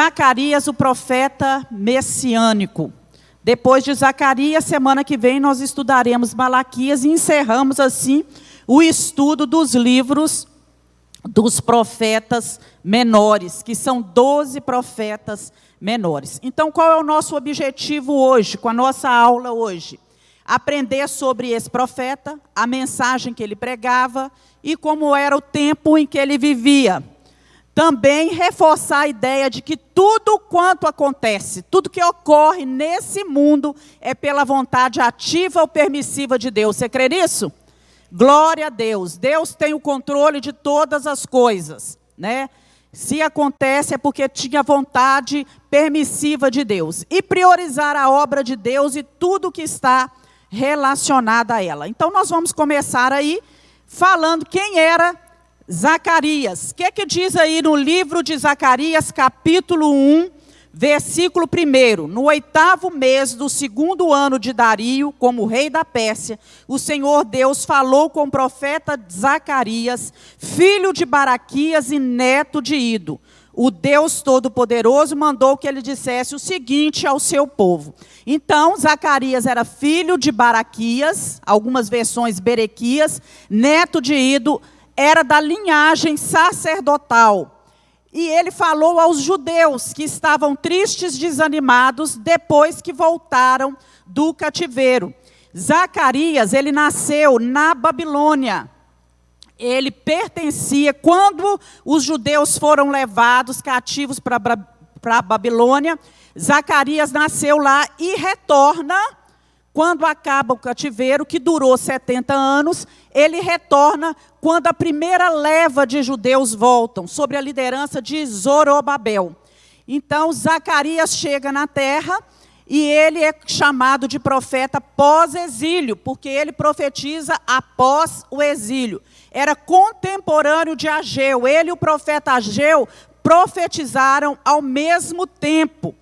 Zacarias, o profeta messiânico. Depois de Zacarias, semana que vem, nós estudaremos Malaquias e encerramos assim o estudo dos livros dos profetas menores, que são 12 profetas menores. Então, qual é o nosso objetivo hoje, com a nossa aula hoje? Aprender sobre esse profeta, a mensagem que ele pregava e como era o tempo em que ele vivia. Também reforçar a ideia de que tudo quanto acontece, tudo que ocorre nesse mundo é pela vontade ativa ou permissiva de Deus. Você crê nisso? Glória a Deus. Deus tem o controle de todas as coisas, né? Se acontece é porque tinha vontade permissiva de Deus. E priorizar a obra de Deus e tudo que está relacionado a ela. Então nós vamos começar aí falando quem era Zacarias. O que diz aí no livro de Zacarias, capítulo 1, versículo 1. No 8º mês do 2º ano de Dario, como rei da Pérsia, o Senhor Deus falou com o profeta Zacarias, filho de Baraquias e neto de Ido. O Deus Todo-Poderoso mandou que ele dissesse o seguinte ao seu povo. Então, Zacarias era filho de Baraquias, algumas versões Berequias, neto de Ido, era da linhagem sacerdotal. E ele falou aos judeus que estavam tristes, desanimados, depois que voltaram do cativeiro. Zacarias, ele nasceu na Babilônia. Ele pertencia, quando os judeus foram levados cativos para a Babilônia, Zacarias nasceu lá e retorna, quando acaba o cativeiro, que durou 70 anos, ele retorna quando a primeira leva de judeus voltam, sob a liderança de Zorobabel. Então, Zacarias chega na terra e ele é chamado de profeta pós-exílio, porque ele profetiza após o exílio. Era contemporâneo de Ageu. Ele e o profeta Ageu profetizaram ao mesmo tempo.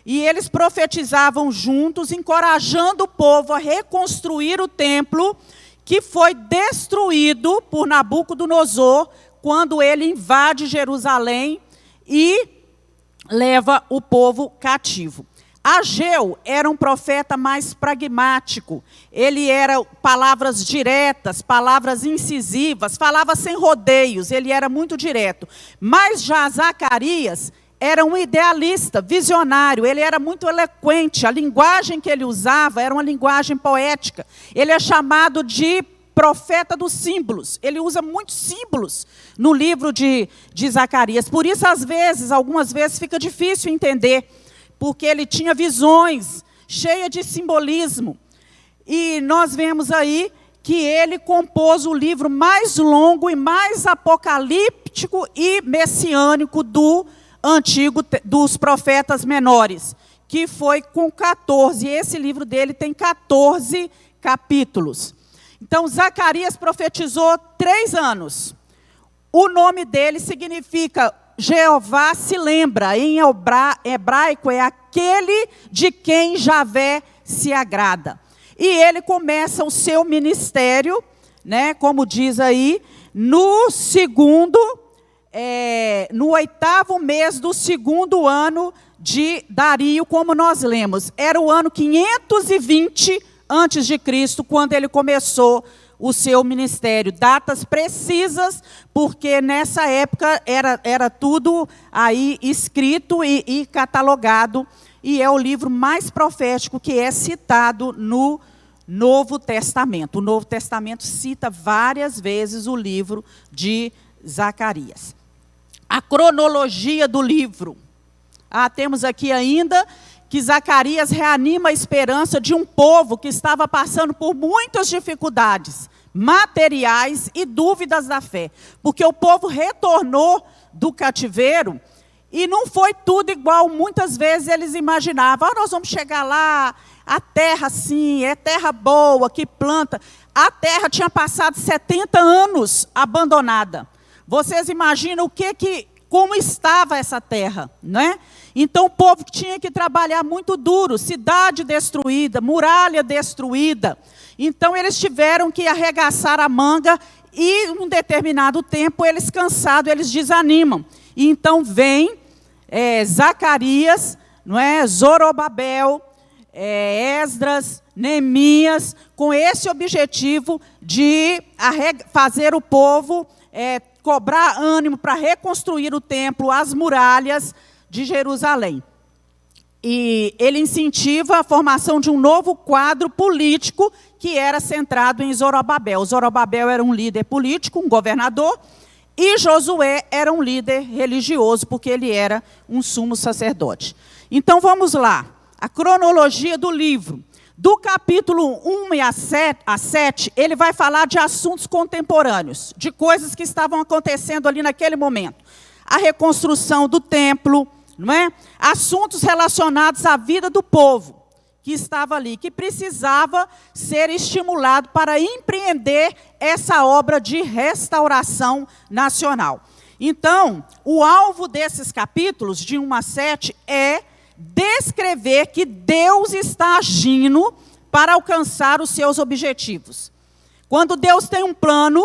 E eles profetizavam juntos, encorajando o povo a reconstruir o templo que foi destruído por Nabucodonosor quando ele invade Jerusalém e leva o povo cativo. Ageu era um profeta mais pragmático. Ele era palavras diretas, palavras incisivas, falava sem rodeios, ele era muito direto. Mas já Zacarias era um idealista, visionário, ele era muito eloquente, a linguagem que ele usava era uma linguagem poética. Ele é chamado de profeta dos símbolos, ele usa muitos símbolos no livro de Zacarias. Por isso, às vezes, algumas vezes, fica difícil entender, porque ele tinha visões cheias de simbolismo. E nós vemos aí que ele compôs o livro mais longo e mais apocalíptico e messiânico do antigo, dos profetas menores, que foi com 14. Esse livro dele tem 14 capítulos. Então, Zacarias profetizou 3 anos. O nome dele significa Jeová se lembra. Em hebraico é aquele de quem Javé se agrada. E ele começa o seu ministério, né, como diz aí, no 8º mês do 2º ano de Dario, como nós lemos. Era o ano 520 antes de Cristo, quando ele começou o seu ministério. Datas precisas, porque nessa época era tudo aí escrito e catalogado, e é o livro mais profético que é citado no Novo Testamento. O Novo Testamento cita várias vezes o livro de Zacarias. A cronologia do livro. Temos aqui ainda que Zacarias reanima a esperança de um povo que estava passando por muitas dificuldades materiais e dúvidas da fé. Porque o povo retornou do cativeiro e não foi tudo igual. Muitas vezes eles imaginavam, nós vamos chegar lá, a terra sim, é terra boa, que planta. A terra tinha passado 70 anos abandonada. Vocês imaginam como estava essa terra, né? Então o povo tinha que trabalhar muito duro, cidade destruída, muralha destruída. Então eles tiveram que arregaçar a manga e, em um determinado tempo, eles cansados, eles desanimam. E então vem Zacarias, não é? Zorobabel, Esdras, Neemias, com esse objetivo de fazer o povo cobrar ânimo para reconstruir o templo, as muralhas de Jerusalém. E ele incentiva a formação de um novo quadro político que era centrado em Zorobabel. Zorobabel era um líder político, um governador, e Josué era um líder religioso, porque ele era um sumo sacerdote. Então vamos lá, a cronologia do livro. Do capítulo 1 a 7, ele vai falar de assuntos contemporâneos, de coisas que estavam acontecendo ali naquele momento. A reconstrução do templo, não é? Assuntos relacionados à vida do povo que estava ali, que precisava ser estimulado para empreender essa obra de restauração nacional. Então, o alvo desses capítulos, de 1 a 7, é descrever que Deus está agindo para alcançar os seus objetivos. Quando Deus tem um plano,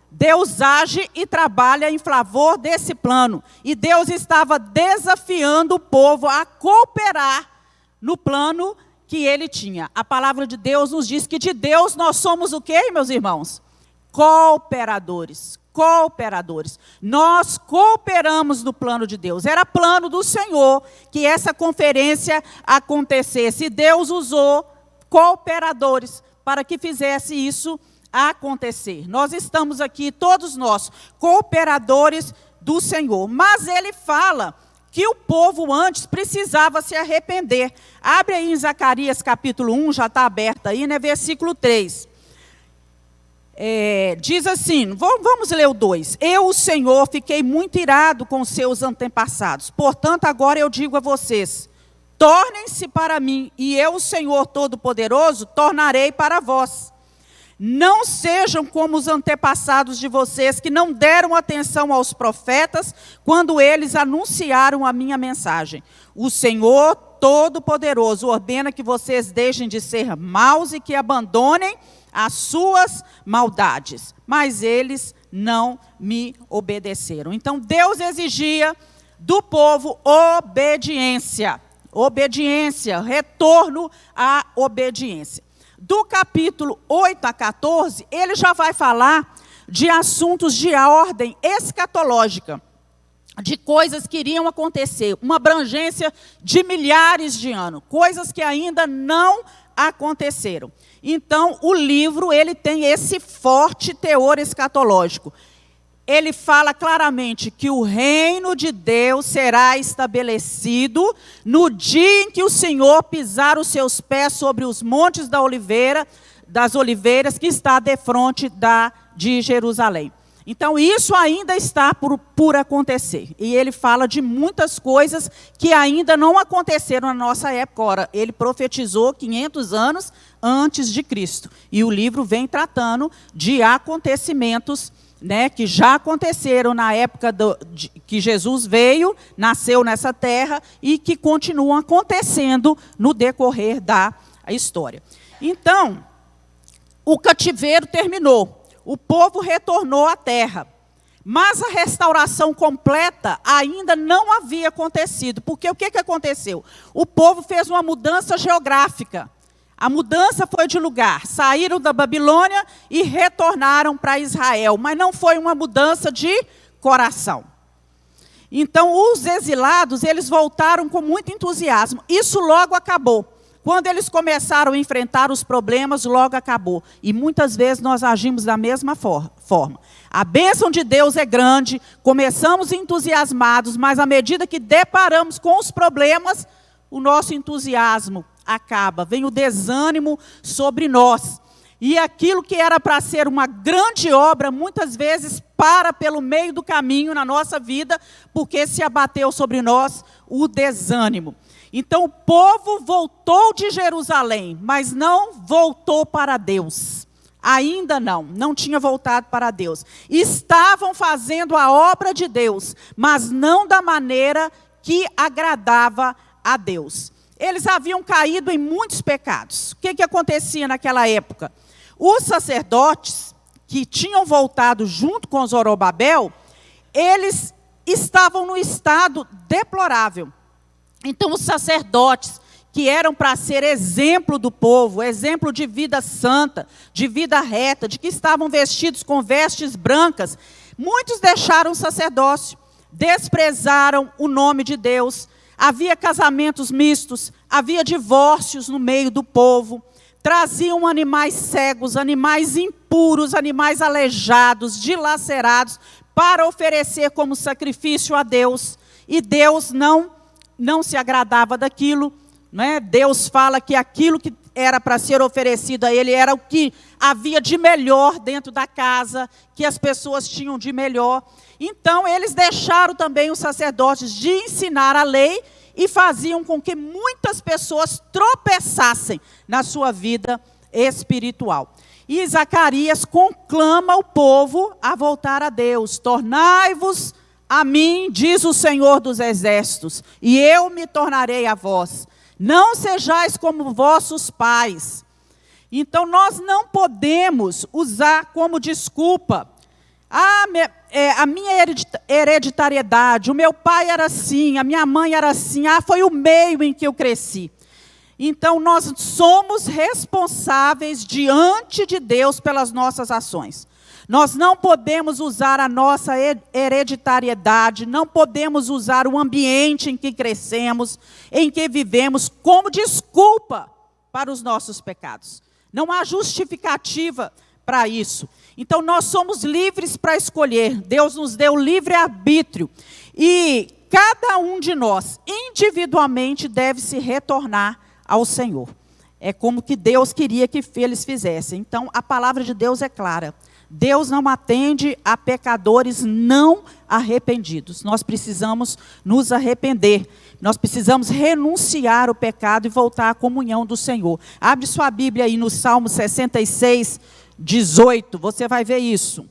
Deus age e trabalha em favor desse plano. E Deus estava desafiando o povo a cooperar no plano que ele tinha. A palavra de Deus nos diz que de Deus nós somos o quê, meus irmãos? Cooperadores. Cooperadores. Nós cooperamos no plano de Deus. Era plano do Senhor que essa conferência acontecesse. E Deus usou cooperadores para que fizesse isso acontecer. Nós estamos aqui, todos nós, cooperadores do Senhor. Mas ele fala que o povo antes precisava se arrepender. Abre aí em Zacarias capítulo 1, já está aberto aí, né? Versículo 3. Diz assim, vamos ler o 2. Eu, o Senhor, fiquei muito irado com os seus antepassados. Portanto, agora eu digo a vocês, tornem-se para mim, e eu, o Senhor Todo-Poderoso, tornarei para vós. Não sejam como os antepassados de vocês, que não deram atenção aos profetas, quando eles anunciaram a minha mensagem. O Senhor Todo-Poderoso ordena que vocês deixem de ser maus e que abandonem as suas maldades, mas eles não me obedeceram. Então Deus exigia do povo obediência, retorno à obediência. Do capítulo 8 a 14, ele já vai falar de assuntos de ordem escatológica, de coisas que iriam acontecer, uma abrangência de milhares de anos, coisas que ainda não aconteceram. Então, o livro ele tem esse forte teor escatológico. Ele fala claramente que o reino de Deus será estabelecido no dia em que o Senhor pisar os seus pés sobre os montes das oliveiras que está defronte de Jerusalém. Então, isso ainda está por acontecer. E ele fala de muitas coisas que ainda não aconteceram na nossa época. Ora, ele profetizou 500 anos antes de Cristo. E o livro vem tratando de acontecimentos, né, que já aconteceram na época que Jesus veio, nasceu nessa terra, e que continuam acontecendo no decorrer da história. Então, o cativeiro terminou. O povo retornou à terra, mas a restauração completa ainda não havia acontecido. Porque o que aconteceu? O povo fez uma mudança geográfica. A mudança foi de lugar. Saíram da Babilônia e retornaram para Israel. Mas não foi uma mudança de coração. Então, os exilados, eles voltaram com muito entusiasmo. Isso logo acabou. Quando eles começaram a enfrentar os problemas, logo acabou. E muitas vezes nós agimos da mesma forma. A bênção de Deus é grande, começamos entusiasmados, mas à medida que deparamos com os problemas, o nosso entusiasmo acaba. Vem o desânimo sobre nós. E aquilo que era para ser uma grande obra, muitas vezes para pelo meio do caminho na nossa vida, porque se abateu sobre nós o desânimo. Então o povo voltou de Jerusalém, mas não voltou para Deus. Ainda não tinha voltado para Deus. Estavam fazendo a obra de Deus, mas não da maneira que agradava a Deus. Eles haviam caído em muitos pecados. O que acontecia naquela época? Os sacerdotes que tinham voltado junto com Zorobabel, eles estavam num estado deplorável. Então os sacerdotes, que eram para ser exemplo do povo, exemplo de vida santa, de vida reta, de que estavam vestidos com vestes brancas, muitos deixaram o sacerdócio, desprezaram o nome de Deus. Havia casamentos mistos, havia divórcios no meio do povo, traziam animais cegos, animais impuros, animais aleijados, dilacerados, para oferecer como sacrifício a Deus. E Deus não se agradava daquilo, né? Deus fala que aquilo que era para ser oferecido a ele era o que havia de melhor dentro da casa, que as pessoas tinham de melhor. Então, eles deixaram também os sacerdotes de ensinar a lei e faziam com que muitas pessoas tropeçassem na sua vida espiritual. E Zacarias conclama o povo a voltar a Deus. Tornai-vos a mim, diz o Senhor dos Exércitos, e eu me tornarei a vós. Não sejais como vossos pais. Então, nós não podemos usar como desculpa a minha hereditariedade, o meu pai era assim, a minha mãe era assim, foi o meio em que eu cresci. Então, nós somos responsáveis diante de Deus pelas nossas ações. Nós não podemos usar a nossa hereditariedade, não podemos usar o ambiente em que crescemos, em que vivemos, como desculpa para os nossos pecados. Não há justificativa para isso. Então, nós somos livres para escolher. Deus nos deu livre-arbítrio. E cada um de nós, individualmente, deve se retornar ao Senhor. É como que Deus queria que eles fizessem. Então, a palavra de Deus é clara. Deus não atende a pecadores não arrependidos. Nós precisamos nos arrepender. Nós precisamos renunciar ao pecado e voltar à comunhão do Senhor. Abre sua Bíblia aí no Salmo 66, 18. Você vai ver isso.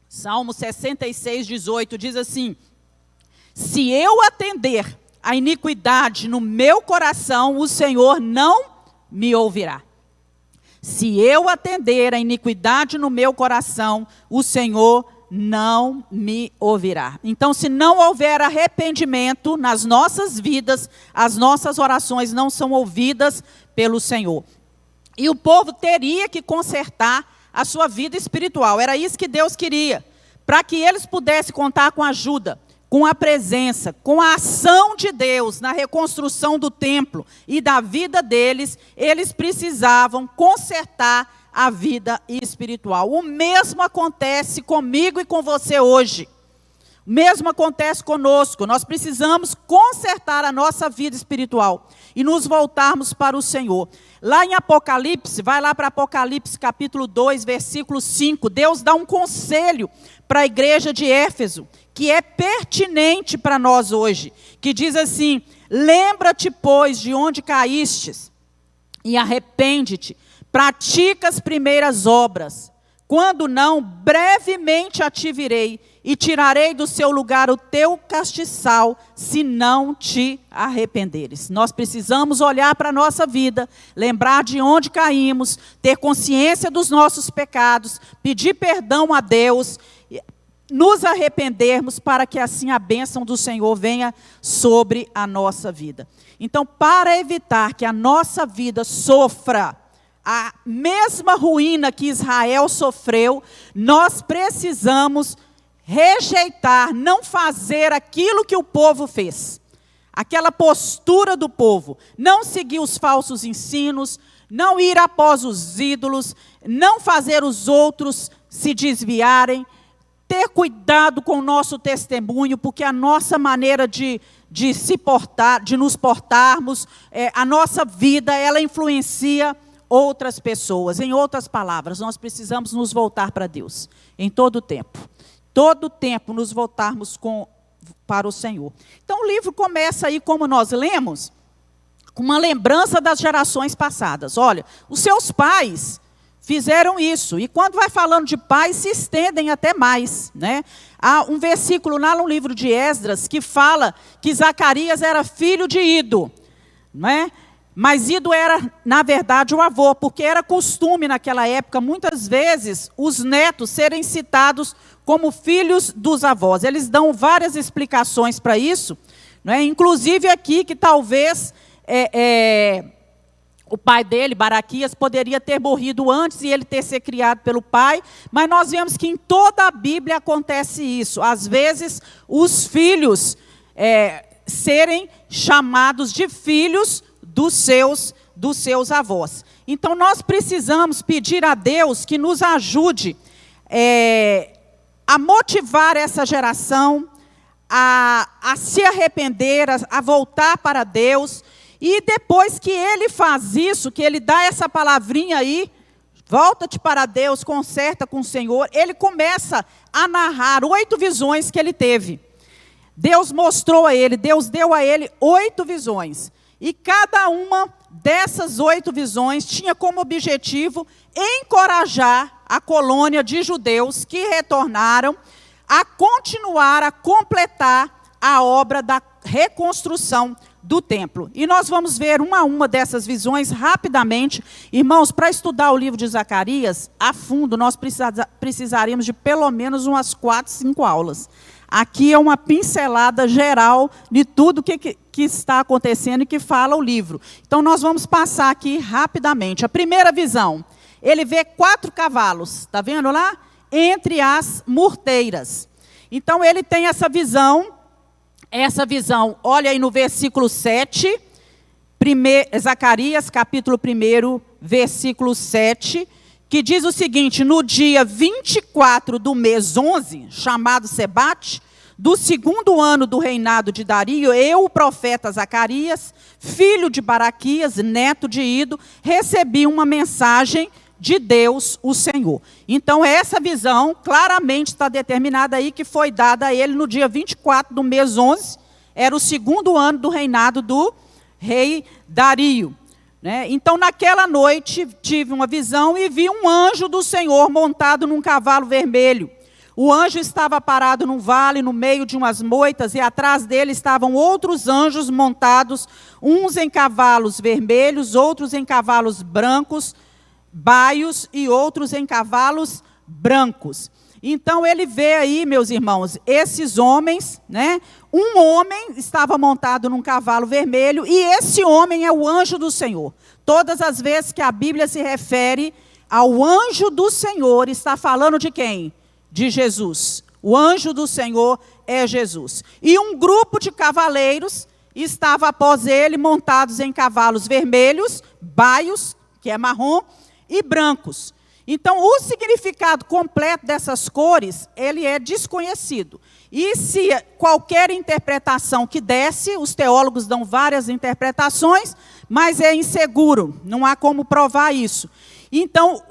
Salmo 66, 18 diz assim: se eu atender a iniquidade no meu coração, o Senhor não me ouvirá. Se eu atender a iniquidade no meu coração, o Senhor não me ouvirá. Então, se não houver arrependimento nas nossas vidas, as nossas orações não são ouvidas pelo Senhor. E o povo teria que consertar a sua vida espiritual. Era isso que Deus queria, para que eles pudessem contar com a ajuda, com a presença, com a ação de Deus na reconstrução do templo e da vida deles. Eles precisavam consertar a vida espiritual. O mesmo acontece comigo e com você hoje. O mesmo acontece conosco. Nós precisamos consertar a nossa vida espiritual e nos voltarmos para o Senhor. Lá em Apocalipse, vai lá para Apocalipse capítulo 2, versículo 5. Deus dá um conselho para a igreja de Éfeso, que é pertinente para nós hoje, que diz assim: lembra-te, pois, de onde caístes, e arrepende-te, pratica as primeiras obras. Quando não, brevemente a te virei, e tirarei do seu lugar o teu castiçal, se não te arrependeres. Nós precisamos olhar para a nossa vida, lembrar de onde caímos, ter consciência dos nossos pecados, pedir perdão a Deus, nos arrependermos, para que assim a bênção do Senhor venha sobre a nossa vida. Então, para evitar que a nossa vida sofra a mesma ruína que Israel sofreu, nós precisamos rejeitar, não fazer aquilo que o povo fez. Aquela postura do povo, não seguir os falsos ensinos, não ir após os ídolos, não fazer os outros se desviarem, ter cuidado com o nosso testemunho, porque a nossa maneira de se portar, de nos portarmos, a nossa vida, ela influencia outras pessoas. Em outras palavras, nós precisamos nos voltar para Deus, em todo o tempo. Todo o tempo nos voltarmos para o Senhor. Então o livro começa aí, como nós lemos, com uma lembrança das gerações passadas. Olha, os seus pais fizeram isso. E quando vai falando de pais, se estendem até mais, né? Há um versículo lá no livro de Esdras que fala que Zacarias era filho de Ido, não é? Mas Ido era, na verdade, o avô, porque era costume naquela época, muitas vezes, os netos serem citados como filhos dos avós. Eles dão várias explicações para isso, né? Inclusive aqui que talvez o pai dele, Baraquias, poderia ter morrido antes e ele ter sido criado pelo pai, mas nós vemos que em toda a Bíblia acontece isso. Às vezes, os filhos serem chamados de filhos dos seus avós. Então, nós precisamos pedir a Deus que nos ajude a motivar essa geração, a se arrepender, a voltar para Deus. E depois que ele faz isso, que ele dá essa palavrinha aí, volta-te para Deus, conserta com o Senhor, ele começa a narrar 8 visões que ele teve. Deus mostrou a ele, Deus deu a ele 8 visões. E cada uma dessas 8 visões tinha como objetivo encorajar a colônia de judeus que retornaram a continuar, a completar a obra da reconstrução do templo. E nós vamos ver uma a uma dessas visões rapidamente. Irmãos, para estudar o livro de Zacarias a fundo, nós precisaríamos de pelo menos umas 4, 5 aulas. Aqui é uma pincelada geral de tudo que está acontecendo e que fala o livro. Então, nós vamos passar aqui rapidamente. A primeira visão, ele vê 4 cavalos, está vendo lá? Entre as murteiras. Então, ele tem essa visão, olha aí no versículo 7, Zacarias, capítulo 1, versículo 7, que diz o seguinte: no dia 24 do mês 11, chamado Sebate, do 2º ano do reinado de Dario, eu, o profeta Zacarias, filho de Baraquias, neto de Ido, recebi uma mensagem de Deus, o Senhor. Então, essa visão claramente está determinada aí, que foi dada a ele no dia 24 do mês 11, era o 2º ano do reinado do rei Dario. Então, naquela noite, tive uma visão e vi um anjo do Senhor montado num cavalo vermelho. O anjo estava parado num vale, no meio de umas moitas, e atrás dele estavam outros anjos montados, uns em cavalos vermelhos, outros em cavalos brancos, baios, e outros em cavalos brancos. Então, ele vê aí, meus irmãos, esses homens, um homem estava montado num cavalo vermelho, e esse homem é o anjo do Senhor. Todas as vezes que a Bíblia se refere ao anjo do Senhor, está falando de quem? De Jesus. O anjo do Senhor é Jesus. E um grupo de cavaleiros estava após ele, montados em cavalos vermelhos, baios, que é marrom, e brancos. Então, o significado completo dessas cores, ele é desconhecido. E se qualquer interpretação que desse, os teólogos dão várias interpretações, mas é inseguro, não há como provar isso. Então,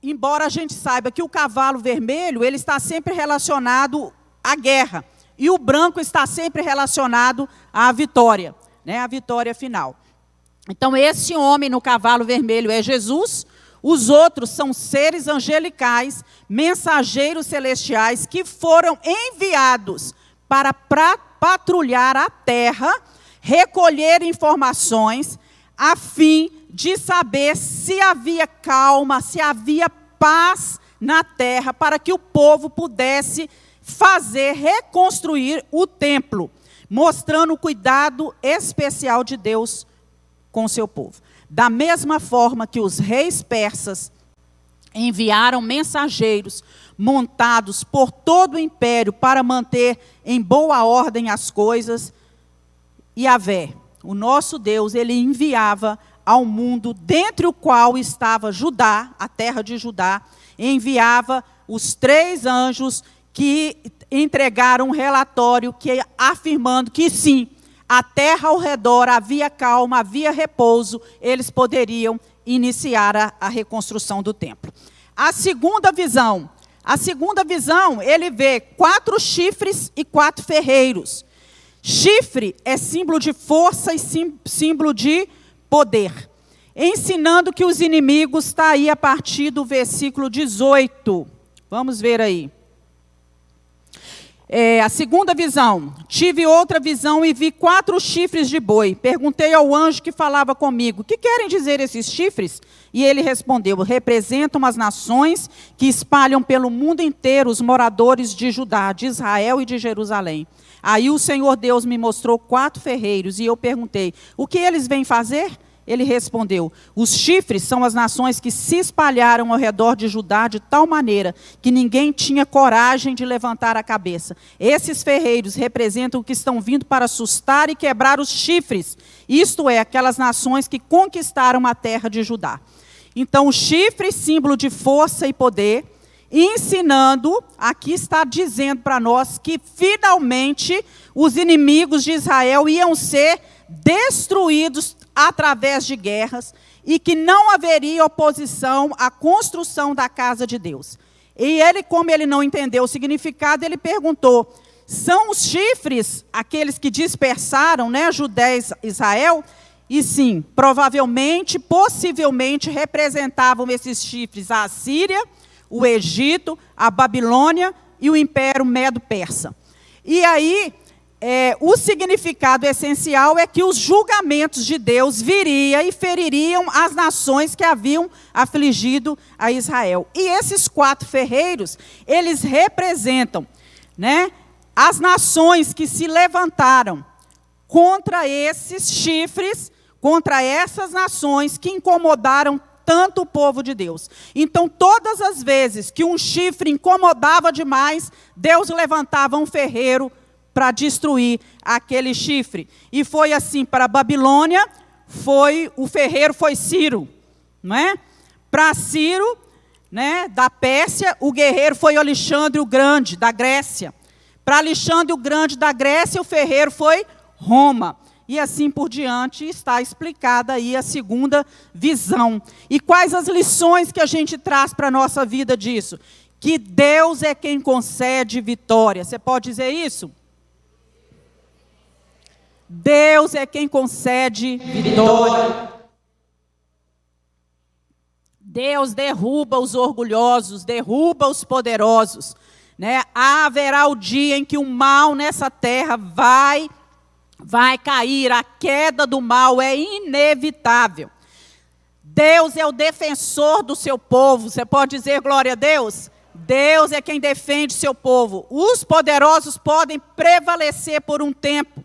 embora a gente saiba que o cavalo vermelho, ele está sempre relacionado à guerra, e o branco está sempre relacionado à vitória, a vitória final. Então, esse homem no cavalo vermelho é Jesus. Os outros são seres angelicais, mensageiros celestiais, que foram enviados para patrulhar a terra, recolher informações, a fim de saber se havia calma, se havia paz na terra, para que o povo pudesse reconstruir o templo, mostrando o cuidado especial de Deus com o seu povo. Da mesma forma que os reis persas enviaram mensageiros montados por todo o império para manter em boa ordem as coisas, Yahvé, o nosso Deus, ele enviava ao mundo, dentre o qual estava Judá, a terra de Judá, enviava os 3 anjos que entregaram um relatório afirmando que sim, a terra ao redor havia calma, havia repouso, eles poderiam iniciar a reconstrução do templo. A segunda visão, ele vê 4 chifres e 4 ferreiros. Chifre é símbolo de força e símbolo de poder. Ensinando que os inimigos, está aí a partir do versículo 18. Vamos ver aí. A segunda visão. Tive outra visão e vi 4 chifres de boi. Perguntei ao anjo que falava comigo: o que querem dizer esses chifres? E ele respondeu: representam as nações que espalham pelo mundo inteiro os moradores de Judá, de Israel e de Jerusalém. Aí o Senhor Deus me mostrou 4 ferreiros e eu perguntei: o que eles vêm fazer? Ele respondeu: os chifres são as nações que se espalharam ao redor de Judá de tal maneira que ninguém tinha coragem de levantar a cabeça. Esses ferreiros representam o que estão vindo para assustar e quebrar os chifres, isto é, aquelas nações que conquistaram a terra de Judá. Então, o chifre, símbolo de força e poder, ensinando, aqui está dizendo para nós que finalmente os inimigos de Israel iam ser destruídos através de guerras e que não haveria oposição à construção da casa de Deus. E ele, como ele não entendeu o significado, ele perguntou: são os chifres aqueles que dispersaram, Judá e Israel? E sim, provavelmente, possivelmente, representavam esses chifres a Assíria, o Egito, a Babilônia e o Império Medo-Persa. E aí, o significado essencial é que os julgamentos de Deus viriam e feririam as nações que haviam afligido a Israel. E esses 4 ferreiros, eles representam, as nações que se levantaram contra esses chifres, contra essas nações que incomodaram tanto o povo de Deus. Então, todas as vezes que um chifre incomodava demais, Deus levantava um ferreiro para destruir aquele chifre. E foi assim para a Babilônia, o ferreiro foi Ciro, Para Ciro, da Pérsia, o guerreiro foi Alexandre o Grande, da Grécia. Para Alexandre o Grande, da Grécia, o ferreiro foi Roma. E assim por diante, está explicada aí a segunda visão. E quais as lições que a gente traz para a nossa vida disso? Que Deus é quem concede vitória. Você pode dizer isso? Deus é quem concede vitória. Deus derruba os orgulhosos, derruba os poderosos. Haverá o dia em que o mal nessa terra vai cair. A queda do mal é inevitável. Deus é o defensor do seu povo. Você pode dizer glória a Deus? Deus é quem defende o seu povo. Os poderosos podem prevalecer por um tempo.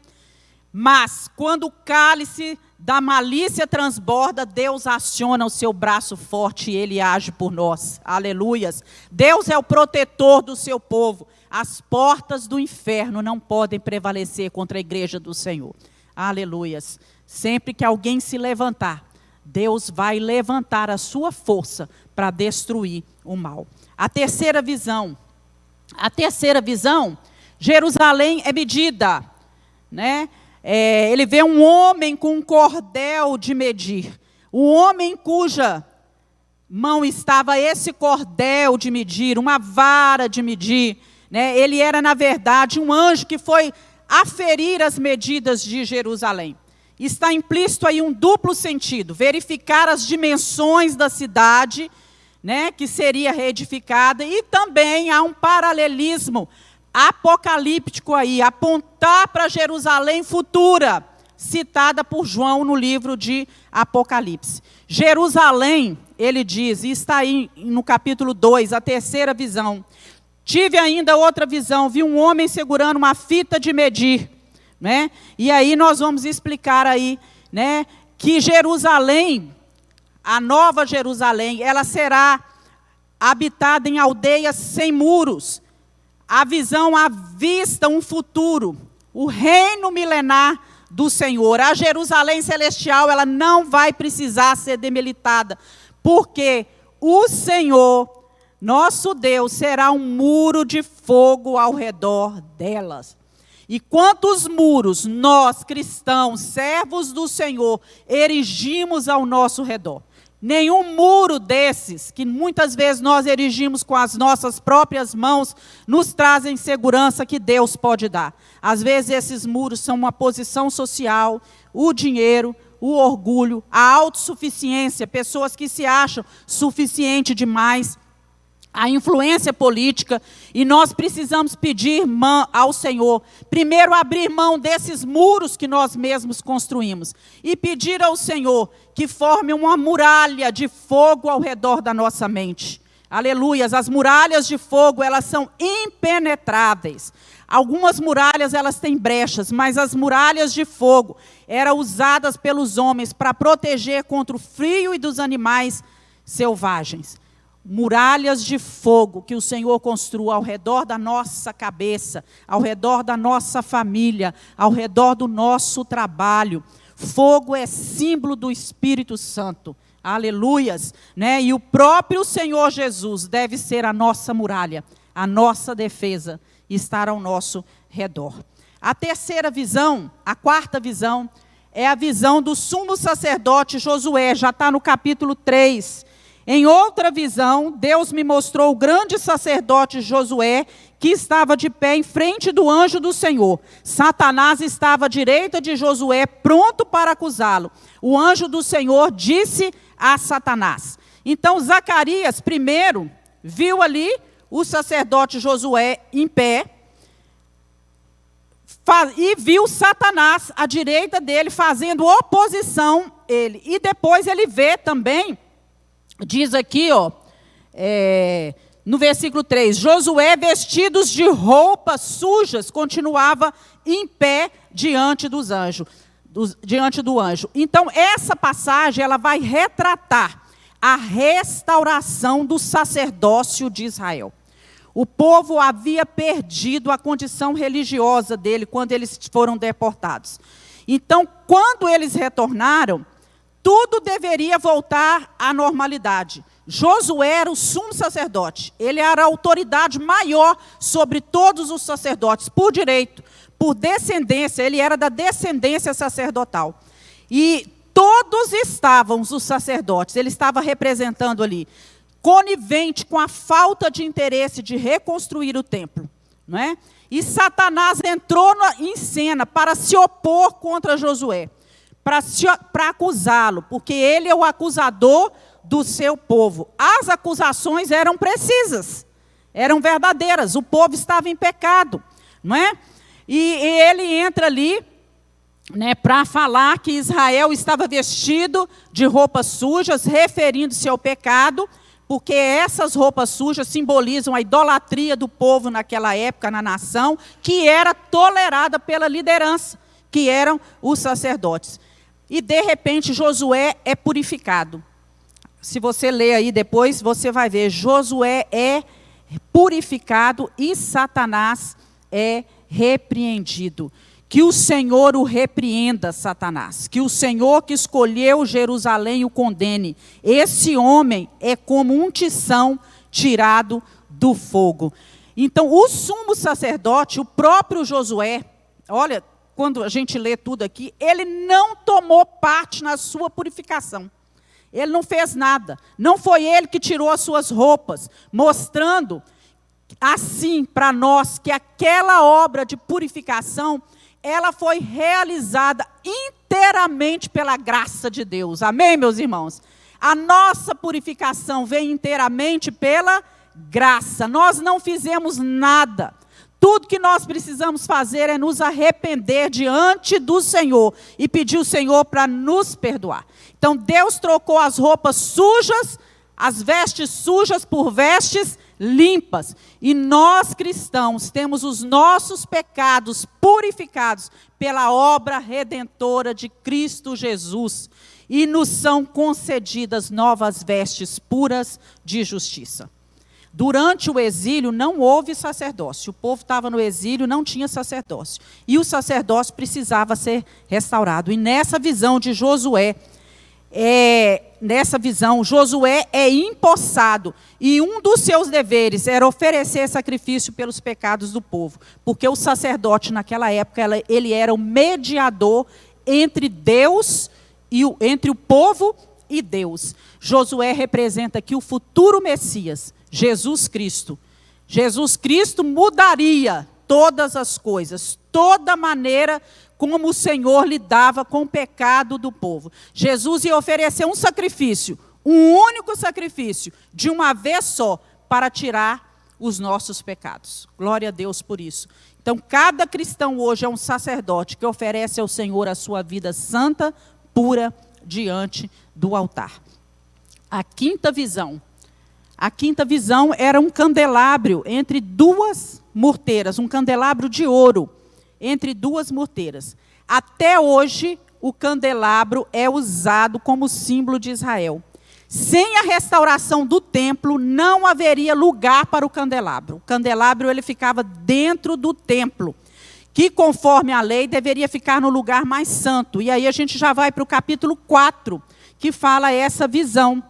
Mas, quando o cálice da malícia transborda, Deus aciona o seu braço forte e Ele age por nós. Aleluias. Deus é o protetor do seu povo. As portas do inferno não podem prevalecer contra a igreja do Senhor. Aleluias. Sempre que alguém se levantar, Deus vai levantar a sua força para destruir o mal. A terceira visão, Jerusalém é medida, ele vê um homem com um cordel de medir. O homem cuja mão estava esse cordel de medir, uma vara de medir. Ele era, na verdade, um anjo que foi aferir as medidas de Jerusalém. Está implícito aí um duplo sentido: verificar as dimensões da cidade, que seria reedificada, e também há um paralelismo apocalíptico aí, apontar para Jerusalém futura, citada por João no livro de Apocalipse. Jerusalém, ele diz, e está aí no capítulo 2, a terceira visão. Tive ainda outra visão, vi um homem segurando uma fita de medir, E aí nós vamos explicar aí, que Jerusalém, a nova Jerusalém, ela será habitada em aldeias sem muros. A visão avista um futuro, o reino milenar do Senhor. A Jerusalém celestial, ela não vai precisar ser demilitada, porque o Senhor, nosso Deus, será um muro de fogo ao redor delas. E quantos muros nós, cristãos, servos do Senhor, erigimos ao nosso redor? Nenhum muro desses, que muitas vezes nós erigimos com as nossas próprias mãos, nos trazem segurança que Deus pode dar. Às vezes esses muros são uma posição social, o dinheiro, o orgulho, a autossuficiência, pessoas que se acham suficiente demais. a influência política, e nós precisamos pedir ao Senhor, primeiro abrir mão desses muros que nós mesmos construímos, e pedir ao Senhor que forme uma muralha de fogo ao redor da nossa mente. Aleluias, as muralhas de fogo, elas são impenetráveis. Algumas muralhas, elas têm brechas, mas as muralhas de fogo eram usadas pelos homens para proteger contra o frio e dos animais selvagens. Muralhas de fogo que o Senhor construa ao redor da nossa cabeça, ao redor da nossa família, ao redor do nosso trabalho. Fogo é símbolo do Espírito Santo. Aleluias, né? E o próprio Senhor Jesus deve ser a nossa muralha, a nossa defesa, estar ao nosso redor. A terceira visão, a quarta visão, é a visão do sumo sacerdote Josué, já está no capítulo 3. Em outra visão, Deus me mostrou o grande sacerdote Josué, que estava de pé em frente do anjo do Senhor. Satanás estava à direita de Josué, pronto para acusá-lo. O anjo do Senhor disse a Satanás. Então, Zacarias, primeiro, viu ali o sacerdote Josué em pé, e viu Satanás à direita dele, fazendo oposição a ele. E depois ele vê também, diz aqui, no versículo 3, Josué, vestidos de roupas sujas, continuava em pé diante do anjo. Então, essa passagem, ela vai retratar a restauração do sacerdócio de Israel. O povo havia perdido a condição religiosa dele quando eles foram deportados. Então, quando eles retornaram, tudo deveria voltar à normalidade. Josué era o sumo sacerdote. Ele era a autoridade maior sobre todos os sacerdotes, por direito, por descendência. Ele era da descendência sacerdotal. E todos estavam, os sacerdotes, ele estava representando ali, conivente com a falta de interesse de reconstruir o templo, não é? E Satanás entrou em cena para se opor contra Josué, para acusá-lo, porque ele é o acusador do seu povo. As acusações eram precisas, eram verdadeiras, o povo estava em pecado, não é? E ele entra ali, né, para falar que Israel estava vestido de roupas sujas, referindo-se ao pecado, porque essas roupas sujas simbolizam a idolatria do povo naquela época, na nação, que era tolerada pela liderança, que eram os sacerdotes. E, de repente, Josué é purificado. Se você ler aí depois, você vai ver, Josué é purificado e Satanás é repreendido. Que o Senhor o repreenda, Satanás. Que o Senhor que escolheu Jerusalém o condene. Esse homem é como um tição tirado do fogo. Então, o sumo sacerdote, o próprio Josué, olha, quando a gente lê tudo aqui, ele não tomou parte na sua purificação. Ele não fez nada. Não foi ele que tirou as suas roupas, mostrando assim para nós que aquela obra de purificação, ela foi realizada inteiramente pela graça de Deus. Amém, meus irmãos? A nossa purificação vem inteiramente pela graça. Nós não fizemos nada. Tudo que nós precisamos fazer é nos arrepender diante do Senhor e pedir ao Senhor para nos perdoar. Então, Deus trocou as roupas sujas, as vestes sujas por vestes limpas. E nós, cristãos, temos os nossos pecados purificados pela obra redentora de Cristo Jesus. E nos são concedidas novas vestes puras de justiça. Durante o exílio não houve sacerdócio. O povo estava no exílio, não tinha sacerdócio. E o sacerdócio precisava ser restaurado. E nessa visão de Josué, Josué é empossado. E um dos seus deveres era oferecer sacrifício pelos pecados do povo. Porque o sacerdote, naquela época, ele era o mediador entre Deus, entre o povo e Deus. Josué representa aqui o futuro Messias, Jesus Cristo. Jesus Cristo mudaria todas as coisas, toda maneira como o Senhor lidava com o pecado do povo. Jesus ia oferecer um sacrifício, um único sacrifício, de uma vez só, para tirar os nossos pecados. Glória a Deus por isso. Então, cada cristão hoje é um sacerdote que oferece ao Senhor a sua vida santa, pura, diante do altar. A quinta visão era um candelabro entre duas murteiras, um candelabro de ouro entre duas murteiras. Até hoje, o candelabro é usado como símbolo de Israel. Sem a restauração do templo, não haveria lugar para o candelabro. O candelabro ele ficava dentro do templo, que conforme a lei deveria ficar no lugar mais santo. E aí a gente já vai para o capítulo 4, que fala essa visão.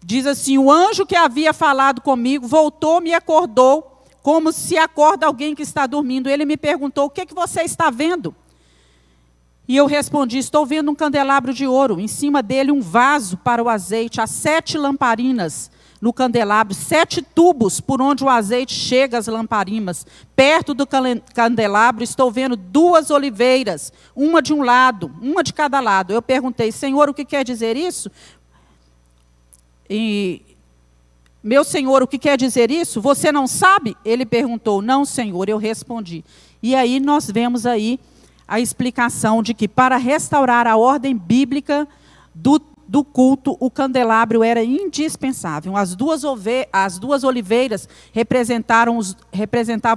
Diz assim: o anjo que havia falado comigo voltou, me acordou, como se acorda alguém que está dormindo. Ele me perguntou: o que você está vendo? E eu respondi: estou vendo um candelabro de ouro, em cima dele um vaso para o azeite, há 7 lamparinas no candelabro, 7 tubos por onde o azeite chega às lamparinas. Perto do candelabro estou vendo 2 oliveiras, uma de um lado, uma de cada lado. Eu perguntei: Senhor, o que quer dizer isso? E, meu Senhor, o que quer dizer isso? Você não sabe? Ele perguntou. Não, Senhor, eu respondi. E aí nós vemos aí a explicação de que para restaurar a ordem bíblica do culto, o candelabro era indispensável. As duas oliveiras representavam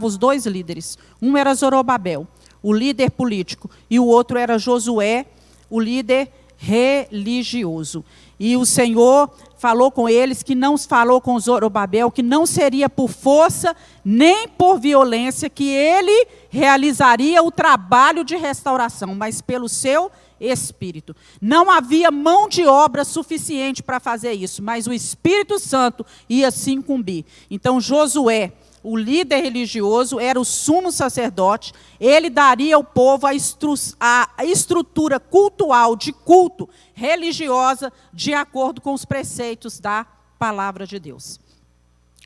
os 2 líderes. Um era Zorobabel, o líder político, e o outro era Josué, o líder religioso. E o Senhor falou com eles, que não falou com Zorobabel, que não seria por força nem por violência que ele realizaria o trabalho de restauração, mas pelo seu Espírito. Não havia mão de obra suficiente para fazer isso, mas o Espírito Santo ia se incumbir. Então Josué, o líder religioso, era o sumo sacerdote. Ele daria ao povo a estrutura cultual, de culto religiosa, de acordo com os preceitos da palavra de Deus.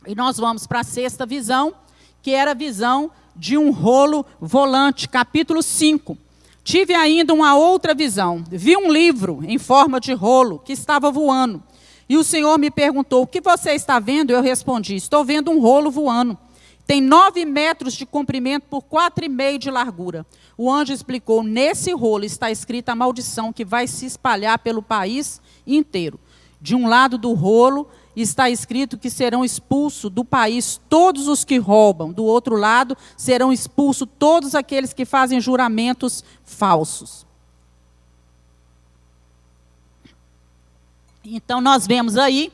E nós vamos para a 6ª visão, que era a visão de um rolo volante, capítulo 5. Tive ainda uma outra visão. Vi um livro em forma de rolo que estava voando. E o Senhor me perguntou: o que você está vendo? Eu respondi: estou vendo um rolo voando. Tem 9 metros de comprimento por 4,5 de largura. O anjo explicou: nesse rolo está escrita a maldição que vai se espalhar pelo país inteiro. De um lado do rolo está escrito que serão expulsos do país todos os que roubam. Do outro lado serão expulsos todos aqueles que fazem juramentos falsos. Então nós vemos aí,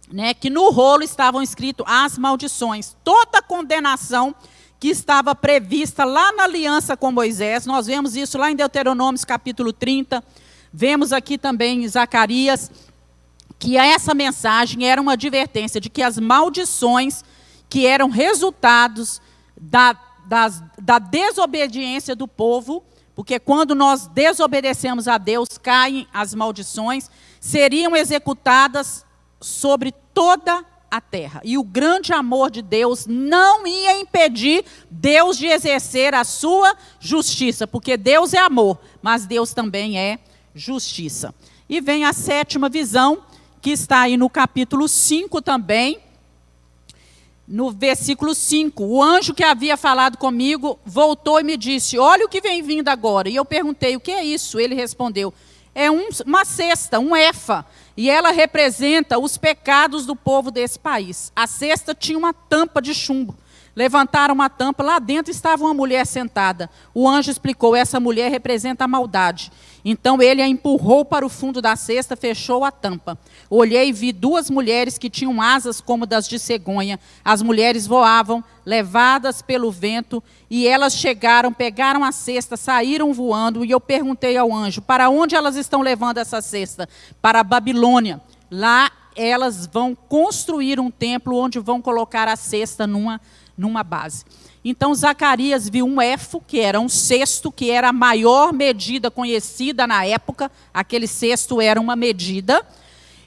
né, que no rolo estavam escritas as maldições. Toda a condenação que estava prevista lá na aliança com Moisés. Nós vemos isso lá em Deuteronômio capítulo 30. Vemos aqui também em Zacarias, que essa mensagem era uma advertência de que as maldições que eram resultados da desobediência do povo, porque quando nós desobedecemos a Deus, caem as maldições, seriam executadas sobre toda a terra. E o grande amor de Deus não ia impedir Deus de exercer a sua justiça, porque Deus é amor, mas Deus também é justiça. E vem a 7ª visão, que está aí no capítulo 5 também, no versículo 5. O anjo que havia falado comigo voltou e me disse: olha o que vem vindo agora. E eu perguntei: o que é isso? Ele respondeu: é uma cesta, um efa, e ela representa os pecados do povo desse país. A cesta tinha uma tampa de chumbo. Levantaram uma tampa, lá dentro estava uma mulher sentada. O anjo explicou: essa mulher representa a maldade. Então ele a empurrou para o fundo da cesta, fechou a tampa. Olhei e vi 2 mulheres que tinham asas como das de cegonha. As mulheres voavam, levadas pelo vento, e elas chegaram, pegaram a cesta, saíram voando, e eu perguntei ao anjo: para onde elas estão levando essa cesta? Para a Babilônia. Lá elas vão construir um templo onde vão colocar a cesta numa base. Então Zacarias viu um éfo, que era um cesto, que era a maior medida conhecida na época. Aquele cesto era uma medida.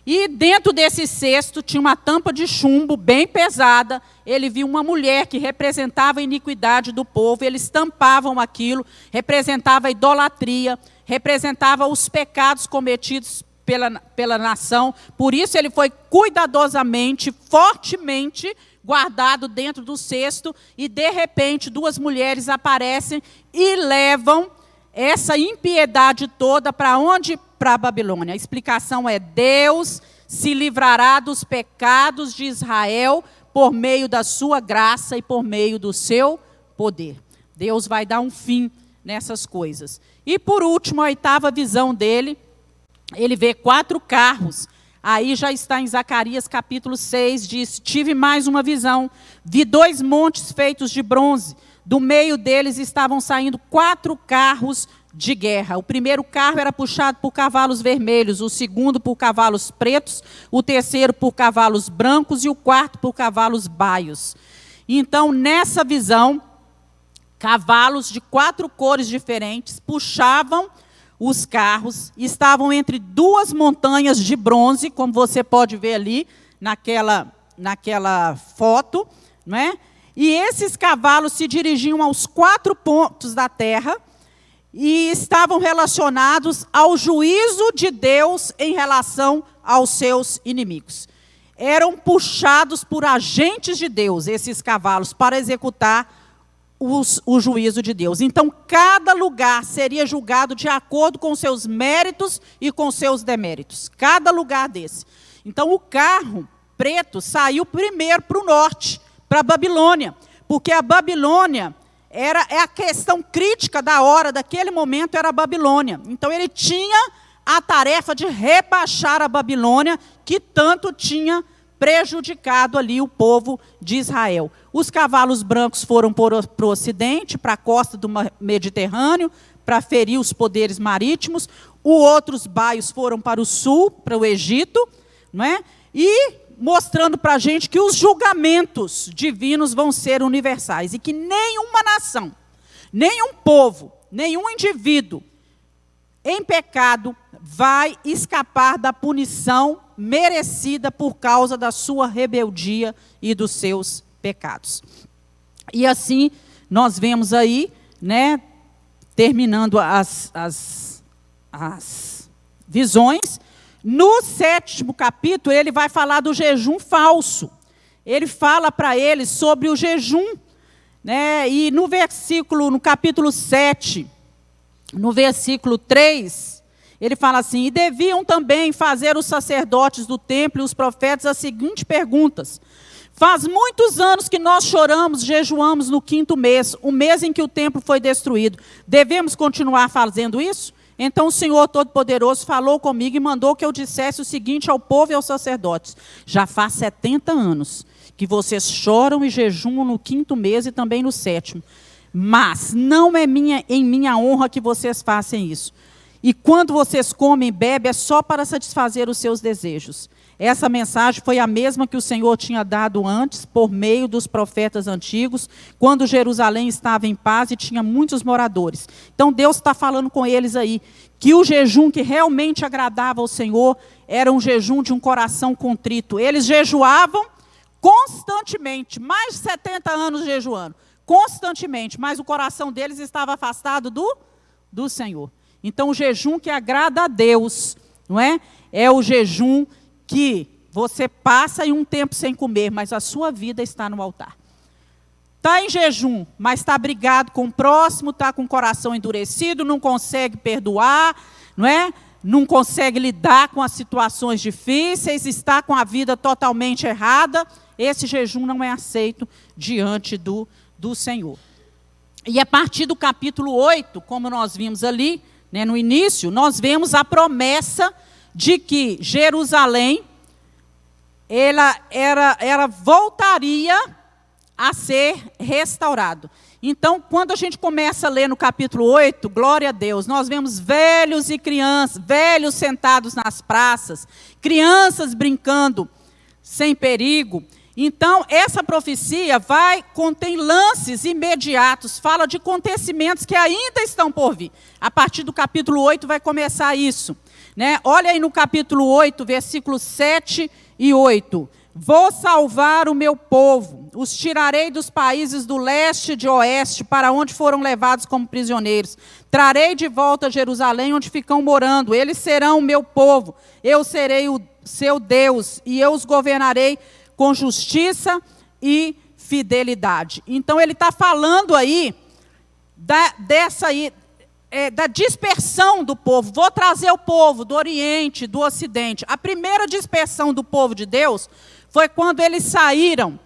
E dentro desse cesto tinha uma tampa de chumbo bem pesada. Ele viu uma mulher que representava a iniquidade do povo. Eles tampavam aquilo, representava a idolatria, representava os pecados cometidos pela nação. Por isso ele foi cuidadosamente, fortemente guardado dentro do cesto. E de repente 2 mulheres aparecem e levam essa impiedade toda para onde? Para a Babilônia. A explicação é: Deus se livrará dos pecados de Israel por meio da sua graça e por meio do seu poder. Deus vai dar um fim nessas coisas. E por último, a 8ª visão dele, ele vê 4 carros. Aí já está em Zacarias capítulo 6, diz: tive mais uma visão, vi 2 montes feitos de bronze, do meio deles estavam saindo 4 carros de guerra. O primeiro carro era puxado por cavalos vermelhos, o segundo por cavalos pretos, o terceiro por cavalos brancos e o quarto por cavalos baios. Então, nessa visão, cavalos de 4 cores diferentes puxavam os carros, estavam entre 2 montanhas de bronze, como você pode ver ali naquela foto, não é? E esses cavalos se dirigiam aos 4 pontos da terra e estavam relacionados ao juízo de Deus em relação aos seus inimigos. Eram puxados por agentes de Deus, esses cavalos, para executar o juízo de Deus. Então, cada lugar seria julgado de acordo com seus méritos e com seus deméritos. Cada lugar desse. Então, o carro preto saiu primeiro para o norte, para a Babilônia, porque a Babilônia é a questão crítica da hora, daquele momento, era a Babilônia. Então, ele tinha a tarefa de rebaixar a Babilônia, que tanto tinha prejudicado ali o povo de Israel. Os cavalos brancos foram para o ocidente, para a costa do Mediterrâneo, para ferir os poderes marítimos. Os outros baios foram para o sul, para o Egito, não é? E mostrando para a gente que os julgamentos divinos vão ser universais e que nenhuma nação, nenhum povo, nenhum indivíduo em pecado vai escapar da punição merecida por causa da sua rebeldia e dos seus pecados. E assim, nós vemos aí, né, terminando as visões. No 7º capítulo, ele vai falar do jejum falso. Ele fala para eles sobre o jejum, né? E no capítulo 7, no versículo 3, ele fala assim: e deviam também fazer os sacerdotes do templo e os profetas as seguintes perguntas: faz muitos anos que nós choramos, jejuamos no 5º mês, o mês em que o templo foi destruído. Devemos continuar fazendo isso? Então o Senhor Todo-Poderoso falou comigo e mandou que eu dissesse o seguinte ao povo e aos sacerdotes: já faz 70 anos que vocês choram e jejumam no 5º mês e também no 7º. Mas não é em minha honra que vocês façam isso. E quando vocês comem e bebem, é só para satisfazer os seus desejos. Essa mensagem foi a mesma que o Senhor tinha dado antes, por meio dos profetas antigos, quando Jerusalém estava em paz e tinha muitos moradores. Então Deus está falando com eles aí, que o jejum que realmente agradava ao Senhor, era um jejum de um coração contrito. Eles jejuavam constantemente, mais de 70 anos jejuando, constantemente, mas o coração deles estava afastado do Senhor. Então o jejum que agrada a Deus, não é? É o jejum que você passa em um tempo sem comer, mas a sua vida está no altar. Está em jejum, mas está brigado com o próximo, está com o coração endurecido, não consegue perdoar, não é? Não consegue lidar com as situações difíceis, está com a vida totalmente errada. Esse jejum não é aceito diante do Senhor. E a partir do capítulo 8, como nós vimos ali, né, no início, nós vemos a promessa de que Jerusalém, ela voltaria a ser restaurado. Então, quando a gente começa a ler no capítulo 8, glória a Deus, nós vemos velhos e crianças, velhos sentados nas praças, crianças brincando sem perigo, Então, essa profecia contém lances imediatos, fala de acontecimentos que ainda estão por vir. A partir do capítulo 8 vai começar isso. Né? Olha aí no capítulo 8, versículos 7 e 8. Vou salvar o meu povo, os tirarei dos países do leste e de oeste, para onde foram levados como prisioneiros. Trarei de volta a Jerusalém, onde ficam morando. Eles serão o meu povo, eu serei o seu Deus, e eu os governarei com justiça e fidelidade. Então, ele está falando aí da dispersão do povo. Vou trazer o povo do Oriente, do Ocidente. A primeira dispersão do povo de Deus foi quando eles saíram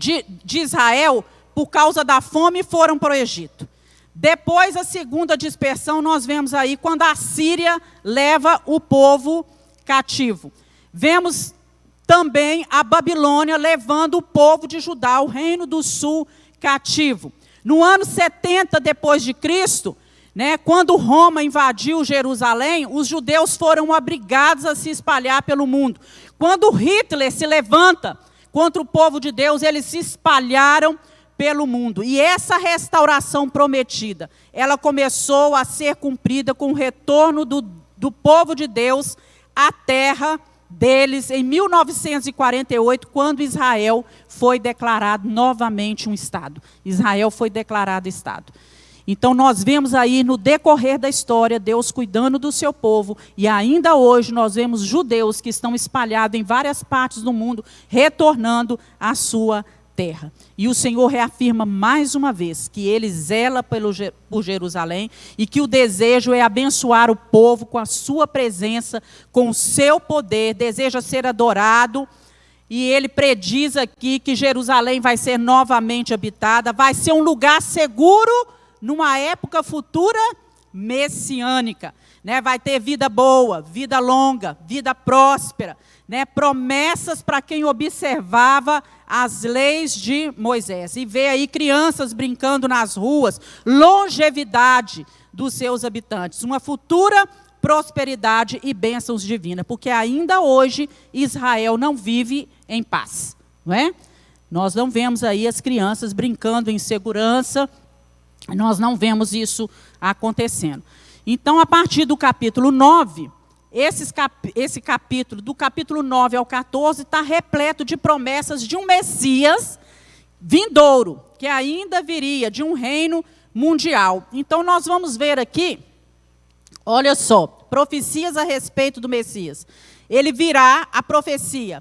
de Israel por causa da fome e foram para o Egito. Depois, a segunda dispersão, nós vemos aí quando a Síria leva o povo cativo. Vemos também a Babilônia levando o povo de Judá, o reino do sul, cativo. No ano 70 depois de Cristo, né, quando Roma invadiu Jerusalém, os judeus foram obrigados a se espalhar pelo mundo. Quando Hitler se levanta contra o povo de Deus, eles se espalharam pelo mundo. E essa restauração prometida, ela começou a ser cumprida com o retorno do povo de Deus à terra deles em 1948, quando Israel foi declarado novamente um Estado. Israel foi declarado Estado. Então, nós vemos aí, no decorrer da história, Deus cuidando do seu povo, e ainda hoje nós vemos judeus que estão espalhados em várias partes do mundo, retornando à sua terra. E o Senhor reafirma mais uma vez que Ele zela por Jerusalém e que o desejo é abençoar o povo com a sua presença, com o seu poder, deseja ser adorado. E Ele prediz aqui que Jerusalém vai ser novamente habitada, vai ser um lugar seguro numa época futura messiânica. Né? Vai ter vida boa, vida longa, vida próspera. Né? Promessas para quem observava as leis de Moisés. E vê aí crianças brincando nas ruas, longevidade dos seus habitantes, uma futura prosperidade e bênçãos divinas, porque ainda hoje Israel não vive em paz. Não é? Nós não vemos aí as crianças brincando em segurança, nós não vemos isso acontecendo. Então, a partir do capítulo 9... Esse capítulo, do capítulo 9 ao 14, está repleto de promessas de um Messias vindouro, que ainda viria de um reino mundial. Então, nós vamos ver aqui, olha só, profecias a respeito do Messias. Ele virá, a profecia,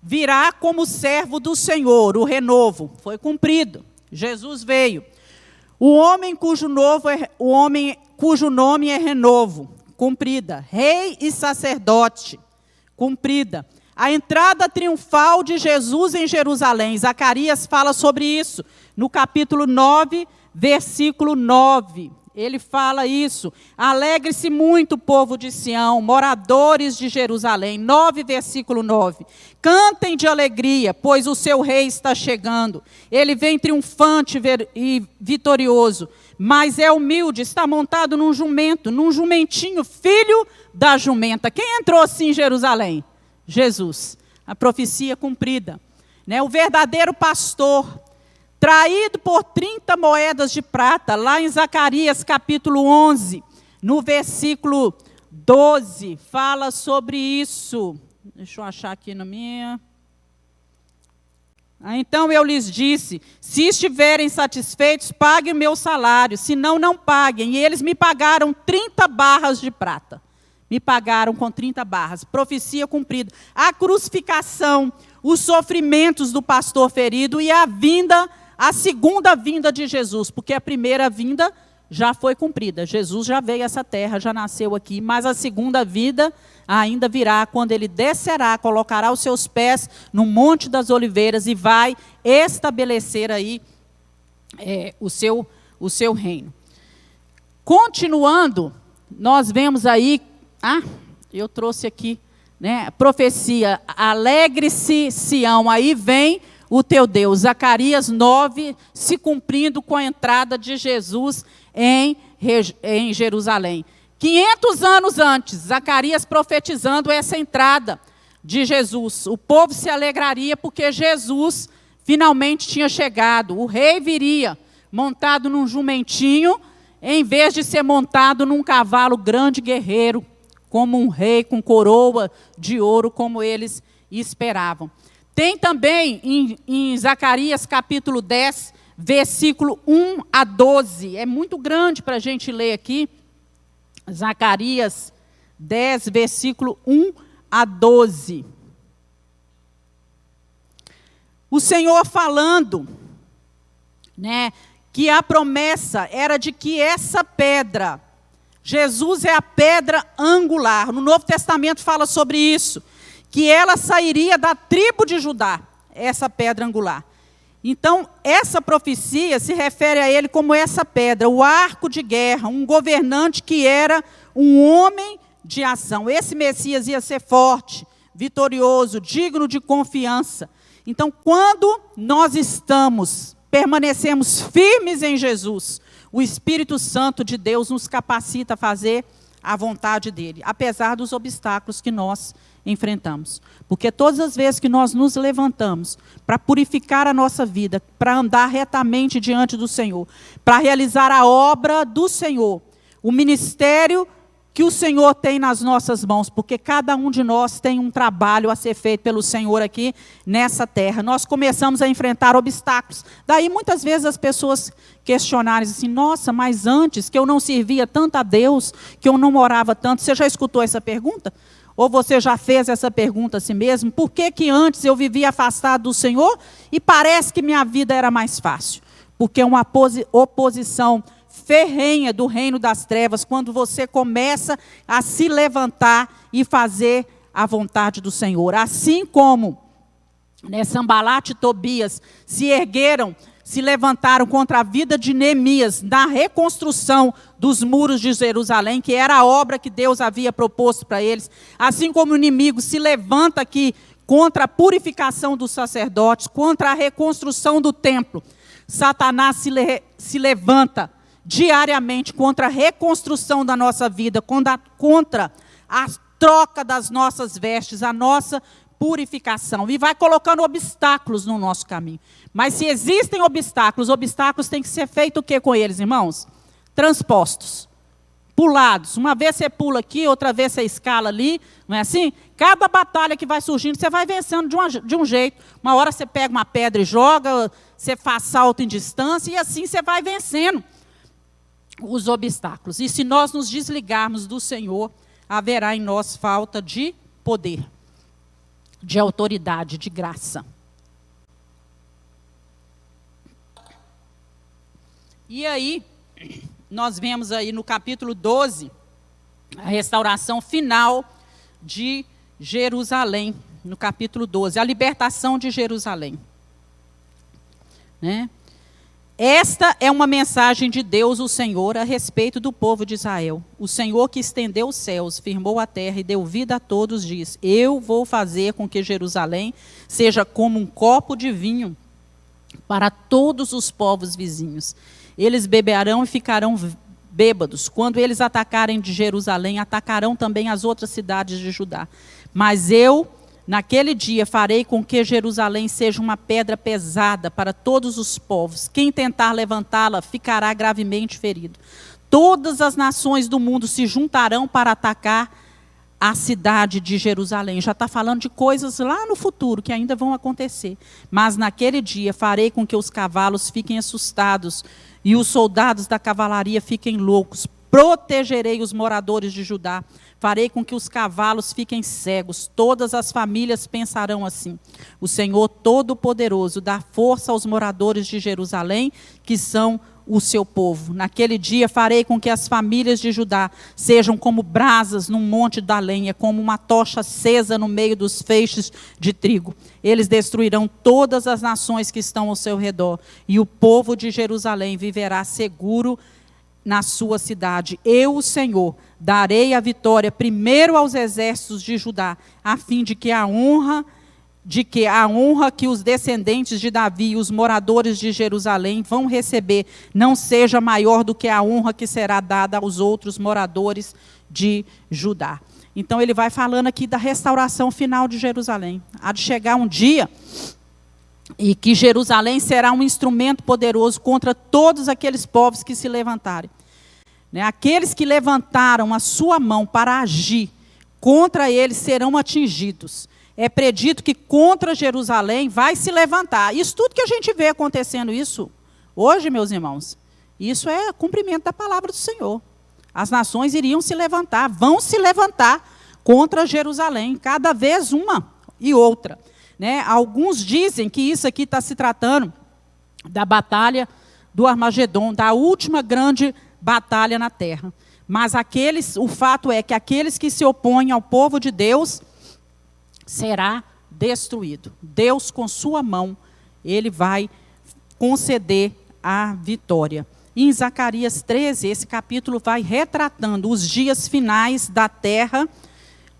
virá como servo do Senhor, o renovo, foi cumprido. Jesus veio. O homem cujo nome é renovo, cumprida. Rei e sacerdote, cumprida. A entrada triunfal de Jesus em Jerusalém. Zacarias fala sobre isso no capítulo 9, versículo 9. Ele fala isso. Alegre-se muito, povo de Sião, moradores de Jerusalém. 9, versículo 9. Cantem de alegria, pois o seu rei está chegando. Ele vem triunfante e vitorioso, mas é humilde, está montado num jumento, num jumentinho, filho da jumenta. Quem entrou assim em Jerusalém? Jesus. A profecia cumprida. Né? O verdadeiro pastor, traído por 30 moedas de prata, lá em Zacarias capítulo 11, no versículo 12, fala sobre isso. Deixa eu achar aqui na minha... Então eu lhes disse, se estiverem satisfeitos, paguem o meu salário, senão não paguem. E eles me pagaram 30 barras de prata. Me pagaram com 30 barras. Profecia cumprida. A crucificação, os sofrimentos do pastor ferido e a segunda vinda de Jesus, porque a primeira vinda já foi cumprida. Jesus já veio a essa terra, já nasceu aqui, mas a segunda vinda ainda virá, quando ele descerá, colocará os seus pés no Monte das Oliveiras e vai estabelecer aí o seu reino. Continuando, nós vemos aí, eu trouxe aqui, né, profecia, alegre-se Sião, aí vem o teu Deus. Zacarias 9, se cumprindo com a entrada de Jesus em Jerusalém. 500 anos antes, Zacarias profetizando essa entrada de Jesus. O povo se alegraria porque Jesus finalmente tinha chegado. O rei viria montado num jumentinho, em vez de ser montado num cavalo grande guerreiro, como um rei com coroa de ouro, como eles esperavam. Tem também em Zacarias capítulo 10, versículo 1 a 12. É muito grande para a gente ler aqui. Zacarias 10, versículo 1 a 12. O Senhor falando, né, que a promessa era de que essa pedra, Jesus é a pedra angular. No Novo Testamento fala sobre isso, que ela sairia da tribo de Judá, essa pedra angular. Então, essa profecia se refere a ele como essa pedra, o arco de guerra, um governante que era um homem de ação. Esse Messias ia ser forte, vitorioso, digno de confiança. Então, quando nós permanecemos firmes em Jesus, o Espírito Santo de Deus nos capacita a fazer a vontade dele, apesar dos obstáculos que nós enfrentamos. Porque todas as vezes que nós nos levantamos para purificar a nossa vida, para andar retamente diante do Senhor, para realizar a obra do Senhor, o ministério que o Senhor tem nas nossas mãos, porque cada um de nós tem um trabalho a ser feito pelo Senhor aqui nessa terra. Nós começamos a enfrentar obstáculos. Daí muitas vezes as pessoas questionarem assim, nossa, mas antes que eu não servia tanto a Deus, que eu não orava tanto. Você já escutou essa pergunta? Ou você já fez essa pergunta a si mesmo? Por que que antes eu vivia afastado do Senhor e parece que minha vida era mais fácil? Porque uma oposição ferrenha do reino das trevas, quando você começa a se levantar e fazer a vontade do Senhor. Assim como Sanbalate e Tobias se levantaram contra a vida de Neemias na reconstrução dos muros de Jerusalém, que era a obra que Deus havia proposto para eles. Assim como o inimigo se levanta aqui contra a purificação dos sacerdotes, contra a reconstrução do templo, Satanás se levanta diariamente contra a reconstrução da nossa vida, contra a troca das nossas vestes, a nossa purificação. E vai colocando obstáculos no nosso caminho. Mas se existem obstáculos, têm que ser feito o que com eles, irmãos? Transpostos, pulados. Uma vez você pula aqui, outra vez você escala ali, não é assim? Cada batalha que vai surgindo, você vai vencendo de um jeito. Uma hora você pega uma pedra e joga, você faz salto em distância, e assim você vai vencendo os obstáculos. E se nós nos desligarmos do Senhor, haverá em nós falta de poder, de autoridade, de graça. E aí, nós vemos aí no capítulo 12, a restauração final de Jerusalém, no capítulo 12, a libertação de Jerusalém. Né? Esta é uma mensagem de Deus, o Senhor, a respeito do povo de Israel. O Senhor que estendeu os céus, firmou a terra e deu vida a todos, diz: eu vou fazer com que Jerusalém seja como um copo de vinho para todos os povos vizinhos. Eles beberão e ficarão bêbados. Quando eles atacarem de Jerusalém, atacarão também as outras cidades de Judá. Mas eu, naquele dia, farei com que Jerusalém seja uma pedra pesada para todos os povos. Quem tentar levantá-la ficará gravemente ferido. Todas as nações do mundo se juntarão para atacar a cidade de Jerusalém. Já está falando de coisas lá no futuro que ainda vão acontecer. Mas naquele dia farei com que os cavalos fiquem assustados e os soldados da cavalaria fiquem loucos. Protegerei os moradores de Judá. Farei com que os cavalos fiquem cegos. Todas as famílias pensarão assim: o Senhor Todo-Poderoso dá força aos moradores de Jerusalém, que são o seu povo. Naquele dia farei com que as famílias de Judá sejam como brasas num monte da lenha, como uma tocha acesa no meio dos feixes de trigo. Eles destruirão todas as nações que estão ao seu redor, e o povo de Jerusalém viverá seguro na sua cidade. Eu, o Senhor, darei a vitória primeiro aos exércitos de Judá, a fim de que a honra que os descendentes de Davi e os moradores de Jerusalém vão receber não seja maior do que a honra que será dada aos outros moradores de Judá. Então ele vai falando aqui da restauração final de Jerusalém. Há de chegar um dia e que Jerusalém será um instrumento poderoso contra todos aqueles povos que se levantarem. Aqueles que levantaram a sua mão para agir contra eles serão atingidos. É predito que contra Jerusalém vai se levantar. Isso tudo que a gente vê acontecendo isso hoje, meus irmãos, isso é cumprimento da palavra do Senhor. As nações iriam se levantar, vão se levantar contra Jerusalém, cada vez uma e outra. Alguns dizem que isso aqui está se tratando da batalha do Armagedon, da última grande batalha na terra. Mas o fato é que aqueles que se opõem ao povo de Deus será destruído. Deus, com sua mão, ele vai conceder a vitória. Em Zacarias 13, esse capítulo vai retratando os dias finais da terra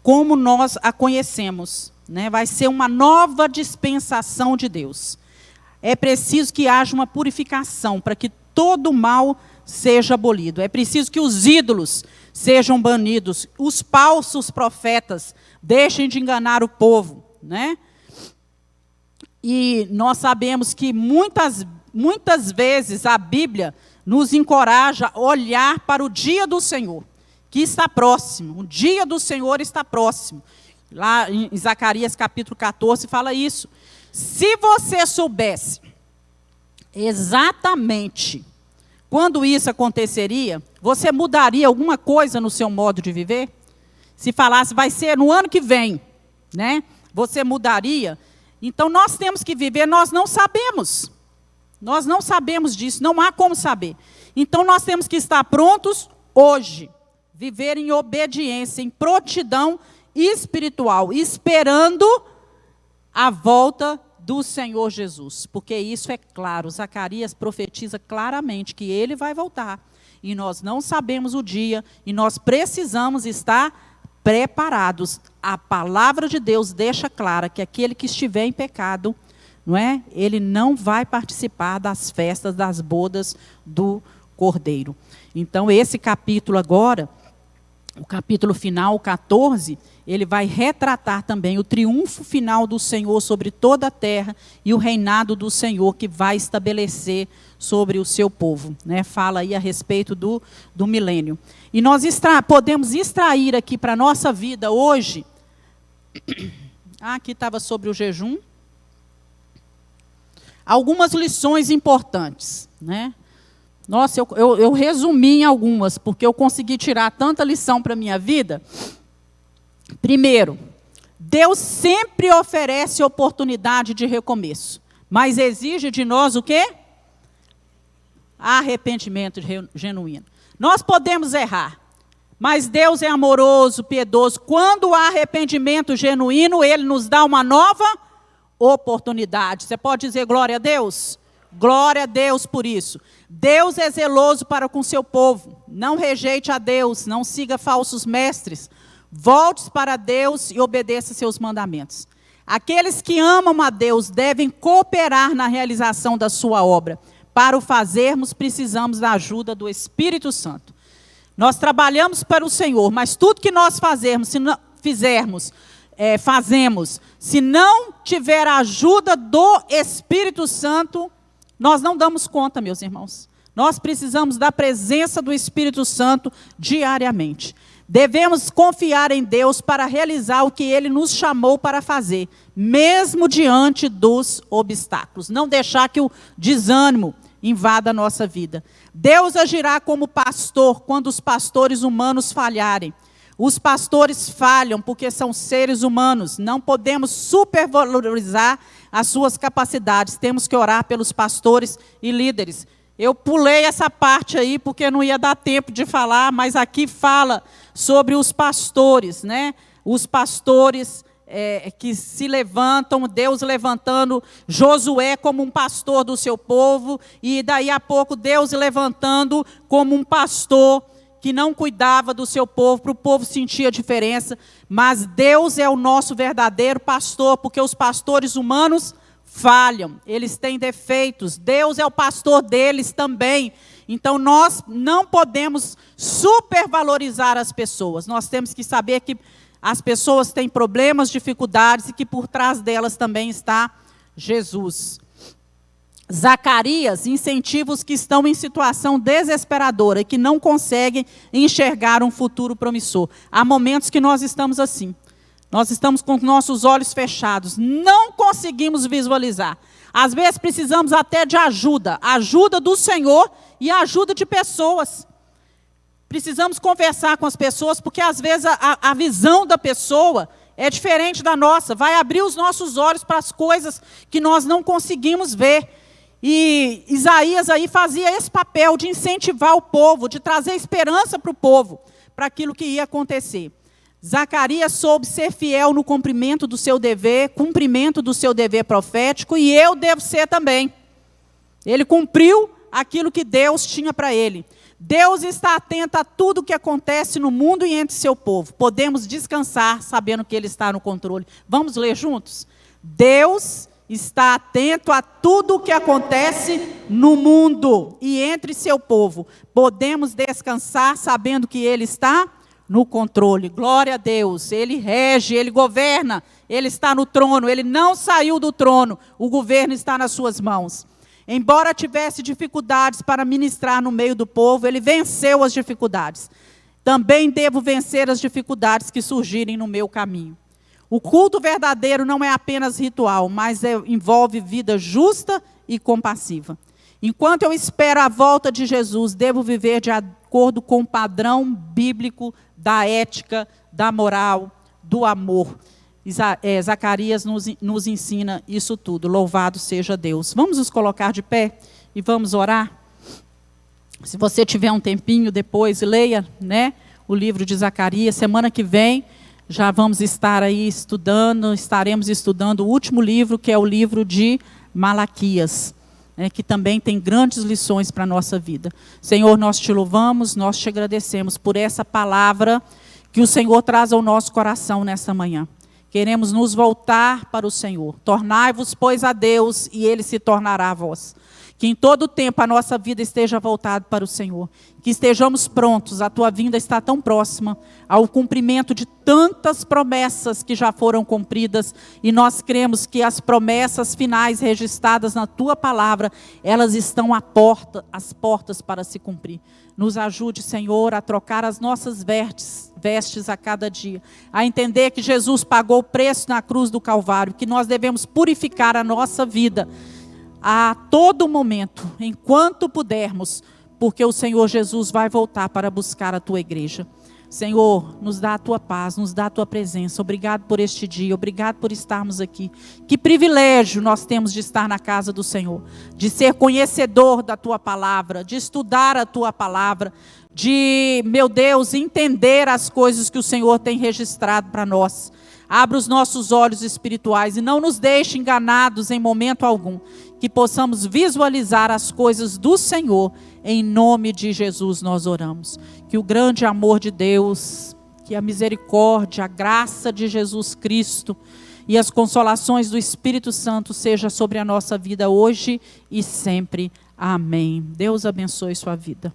como nós a conhecemos. Vai ser uma nova dispensação de Deus. É preciso que haja uma purificação para que todo o mal seja abolido. É preciso que os ídolos sejam banidos, os falsos profetas deixem de enganar o povo. E nós sabemos que muitas vezes a Bíblia nos encoraja a olhar para o dia do Senhor, que está próximo. O dia do Senhor está próximo. Lá em Zacarias capítulo 14 fala isso. Se você soubesse exatamente quando isso aconteceria, você mudaria alguma coisa no seu modo de viver? Se falasse, vai ser no ano que vem, você mudaria? Então nós temos que viver, nós não sabemos. Nós não sabemos disso, não há como saber. Então nós temos que estar prontos hoje, viver em obediência, em prontidão espiritual, esperando a volta do Senhor Jesus. Porque isso é claro, Zacarias profetiza claramente que ele vai voltar. E nós não sabemos o dia, e nós precisamos estar preparados. A palavra de Deus deixa clara que aquele que estiver em pecado, ele não vai participar das festas, das bodas do Cordeiro. Então, esse capítulo agora, o capítulo final, o 14, ele vai retratar também o triunfo final do Senhor sobre toda a terra e o reinado do Senhor que vai estabelecer sobre o seu povo. Fala aí a respeito do milênio. E nós podemos extrair aqui para a nossa vida hoje, aqui estava sobre o jejum, algumas lições importantes. Nossa, eu resumi em algumas, porque eu consegui tirar tanta lição para a minha vida. Primeiro, Deus sempre oferece oportunidade de recomeço, mas exige de nós o quê? Arrependimento genuíno. Nós podemos errar, mas Deus é amoroso, piedoso. Quando há arrependimento genuíno, Ele nos dá uma nova oportunidade. Você pode dizer glória a Deus? Glória a Deus por isso. Deus é zeloso para com seu povo. Não rejeite a Deus, não siga falsos mestres. Volte para Deus e obedeça seus mandamentos. Aqueles que amam a Deus devem cooperar na realização da sua obra. Para o fazermos, precisamos da ajuda do Espírito Santo. Nós trabalhamos para o Senhor, mas tudo que nós fazemos, se não tiver a ajuda do Espírito Santo, nós não damos conta, meus irmãos. Nós precisamos da presença do Espírito Santo diariamente. Devemos confiar em Deus para realizar o que Ele nos chamou para fazer, mesmo diante dos obstáculos. Não deixar que o desânimo invada a nossa vida. Deus agirá como pastor quando os pastores humanos falharem. Os pastores falham porque são seres humanos. Não podemos supervalorizar as suas capacidades. Temos que orar pelos pastores e líderes. Eu pulei essa parte aí porque não ia dar tempo de falar, mas aqui fala sobre os pastores, Os pastores que se levantam, Deus levantando Josué como um pastor do seu povo, e daí a pouco Deus levantando como um pastor que não cuidava do seu povo, para o povo sentir a diferença. Mas Deus é o nosso verdadeiro pastor, porque os pastores humanos falham, eles têm defeitos. Deus é o pastor deles também. Então, nós não podemos supervalorizar as pessoas. Nós temos que saber que as pessoas têm problemas, dificuldades, e que por trás delas também está Jesus. Zacarias incentiva os que estão em situação desesperadora e que não conseguem enxergar um futuro promissor. Há momentos que nós estamos assim. Nós estamos com nossos olhos fechados, não conseguimos visualizar. Às vezes precisamos até de ajuda do Senhor e ajuda de pessoas. Precisamos conversar com as pessoas, porque às vezes a visão da pessoa é diferente da nossa. Vai abrir os nossos olhos para as coisas que nós não conseguimos ver. E Isaías aí fazia esse papel de incentivar o povo, de trazer esperança para o povo, para aquilo que ia acontecer. Zacarias soube ser fiel no cumprimento do seu dever profético, e eu devo ser também. Ele cumpriu aquilo que Deus tinha para ele. Deus está atento a tudo o que acontece no mundo e entre seu povo. Podemos descansar sabendo que Ele está no controle. Vamos ler juntos? Deus está atento a tudo o que acontece no mundo e entre seu povo. Podemos descansar sabendo que Ele está no controle. Glória a Deus. Ele rege, Ele governa, Ele está no trono. Ele não saiu do trono. O governo está nas suas mãos. Embora tivesse dificuldades para ministrar no meio do povo, Ele venceu as dificuldades. Também devo vencer as dificuldades que surgirem no meu caminho. O culto verdadeiro não é apenas ritual, mas envolve vida justa e compassiva. Enquanto eu espero a volta de Jesus, devo viver de acordo com o padrão bíblico da ética, da moral, do amor. Zacarias nos ensina isso tudo. Louvado seja Deus. Vamos nos colocar de pé e vamos orar? Se você tiver um tempinho depois, leia, né, o livro de Zacarias. Semana que vem já vamos estar aí estaremos estudando o último livro, que é o livro de Malaquias, né, que também tem grandes lições para a nossa vida. Senhor, nós te louvamos, nós te agradecemos por essa palavra que o Senhor traz ao nosso coração nessa manhã. Queremos nos voltar para o Senhor. Tornai-vos, pois, a Deus, e Ele se tornará a vós. Que em todo o tempo a nossa vida esteja voltada para o Senhor. Que estejamos prontos, a tua vinda está tão próxima ao cumprimento de tantas promessas que já foram cumpridas. E nós cremos que as promessas finais registradas na tua palavra, elas estão às portas para se cumprir. Nos ajude, Senhor, a trocar as nossas vestes a cada dia. A entender que Jesus pagou o preço na cruz do Calvário. Que nós devemos purificar a nossa vida a todo momento, enquanto pudermos, porque o Senhor Jesus vai voltar para buscar a tua igreja. Senhor, nos dá a tua paz, nos dá a tua presença. Obrigado por este dia, obrigado por estarmos aqui. Que privilégio nós temos de estar na casa do Senhor, de ser conhecedor da tua palavra, de estudar a tua palavra, de, meu Deus, entender as coisas que o Senhor tem registrado para nós. Abra os nossos olhos espirituais e não nos deixe enganados em momento algum. Que possamos visualizar as coisas do Senhor. Em nome de Jesus nós oramos. Que o grande amor de Deus, que a misericórdia, a graça de Jesus Cristo e as consolações do Espírito Santo seja sobre a nossa vida hoje e sempre. Amém. Deus abençoe sua vida.